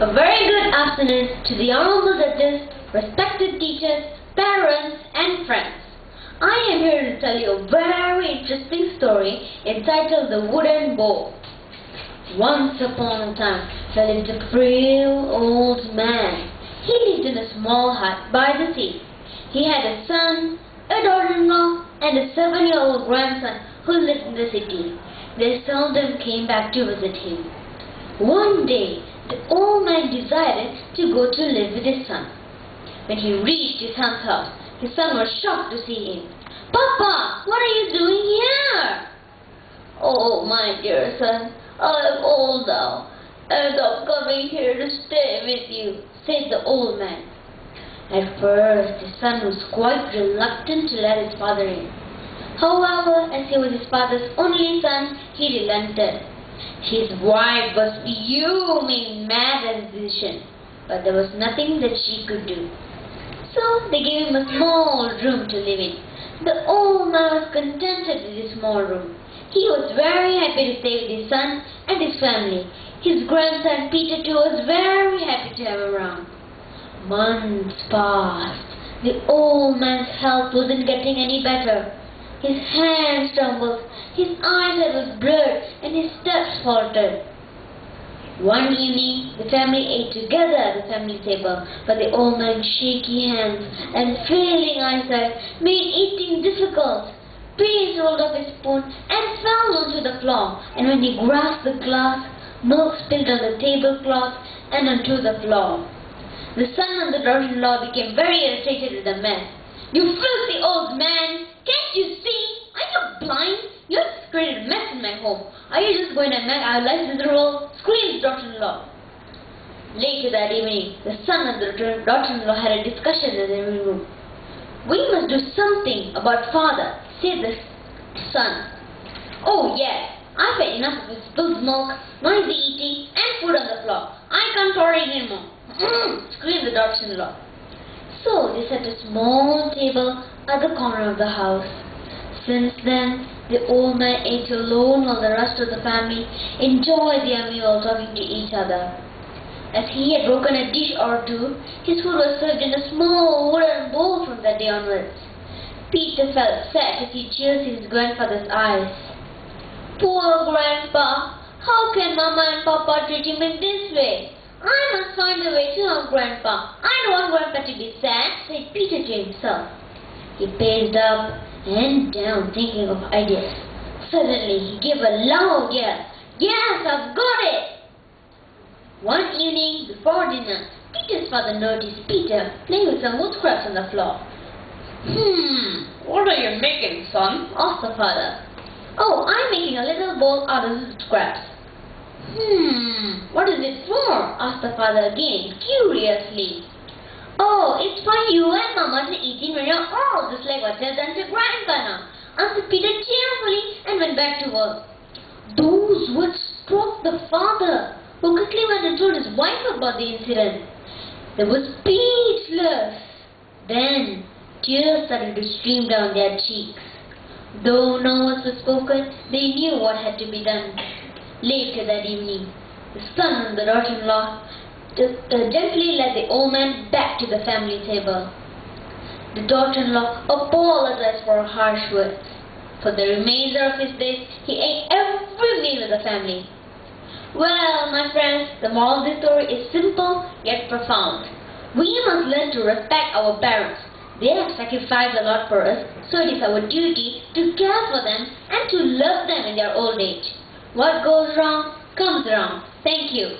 A very good afternoon to the honorable judges, respected teachers, parents and friends. I am here to tell you a very interesting story entitled The Wooden Bowl. Once upon a time, there lived a frail old man. He lived in a small hut by the sea. He had a son, a daughter-in-law and a 7-year-old grandson who lived in the city. They seldom came back to visit him. One day, the old man decided to go to live with his son. When he reached his son's house, his son was shocked to see him. "Papa, what are you doing here?" "Oh, my dear son, I am old now, and I'm coming here to stay with you," said the old man. At first, the son was quite reluctant to let his father in. However, as he was his father's only son, he relented. His wife was fuming mad at his decision, but there was nothing that she could do. So they gave him a small room to live in. The old man was contented with his small room. He was very happy to stay with his son and his family. His grandson Peter too was very happy to have around. Months passed. The old man's health wasn't getting any better. His hands trembled, his eyesight was blurred, and his steps faltered. One evening, the family ate together at the family table, but the old man's shaky hands and failing eyesight made eating difficult. Peter rolled off his spoon and fell onto the floor, and when he grasped the glass, milk spilled on the tablecloth and onto the floor. The son and the daughter-in-law became very irritated with the mess. "You filthy old man! Can't you see? Are you blind? You have created a mess in my home. Are you just going to make our lives miserable?" screamed the daughter-in-law. Later that evening, the son and the daughter-in-law had a discussion in the living room. "We must do something about father," said the son. "Oh yes, I've had enough of his spilled milk, noisy eating and food on the floor. I can't tolerate it anymore," screamed the daughter-in-law. So they set a small table at the corner of the house. Since then, the old man ate alone while the rest of the family enjoyed their meal talking to each other. As he had broken a dish or two, his food was served in a small wooden bowl from that day onwards. Peter felt sad to see tears in his grandfather's eyes. "Poor Grandpa! How can Mama and Papa treat him in this way? I must find a way to help Grandpa. I don't want Grandpa to be sad," said Peter to himself. He paced up and down thinking of ideas. Suddenly he gave a loud yell. "Yes, I've got it!" One evening before dinner, Peter's father noticed Peter playing with some wood scraps on the floor. "What are you making, son?" asked the father. "Oh, I'm making a little bowl out of wood scraps." "What is it for?" asked the father again, curiously. "Oh, it's for you and Mama to eat in when you're old, just like what you've done to Grandpa now," answered Peter cheerfully and went back to work. Those words struck the father, who quickly went and told his wife about the incident. They were speechless. Then tears started to stream down their cheeks. Though no words were spoken, they knew what had to be done. Later that evening, the son and the daughter-in-law gently led the old man back to the family table. The daughter-in-law apologized for her harsh words. For the remainder of his days, he ate every meal with the family. Well, my friends, the moral of this story is simple yet profound. We must learn to respect our parents. They have sacrificed a lot for us, so it is our duty to care for them and to love them in their old age. What goes wrong comes wrong. Thank you.